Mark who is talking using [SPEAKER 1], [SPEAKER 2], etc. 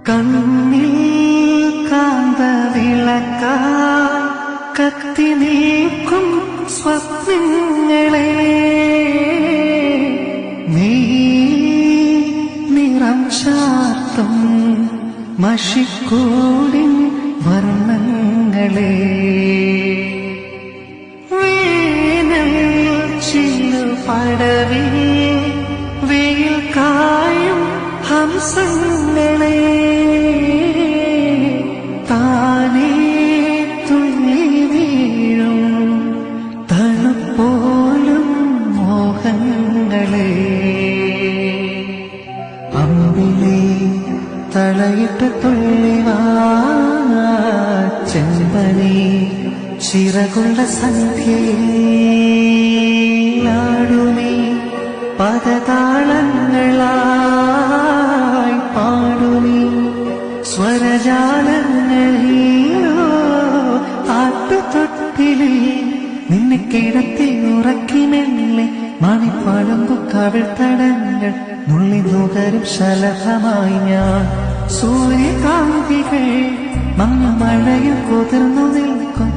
[SPEAKER 1] കണ്ണിൽ കാന്തവിളക്കാൽ കത്തി നീക്കും സ്വപ്നങ്ങളെ നീ നിറം ചാർത്തും മഷിക്കൂടിൻ വർണ്ണങ്ങളെ വേനൽ ചില്ലുപടവിൽ വെയിൽ കായും ഹംസങ്ങളെ താനേ തുള്ളി വീഴും തണുപ്പോലും മോഹങ്ങളെ അമ്പിളി തളയിട്ട് തുള്ളിവാ ചെമ്പനി ചിറകുള്ള സന്ധ്യയിലാടുമീ പദതാളങ്ങളായി പാടുമീ സ്വരജാലങ്ങളിലോ ആട്ടുതൊട്ടിലിൽ നിന്നെ കിടത്തി ഉറക്കി മെല്ലെ മണിപ്പാടുമ്പു കവിൾത്തടങ്ങൾ നുള്ളി നുകരും ശലഭമായി ഞാൻ സൂര്യകാന്തികൾ മഞ്ഞ മഴയിൽ കുതിർന്നു നിൽക്കും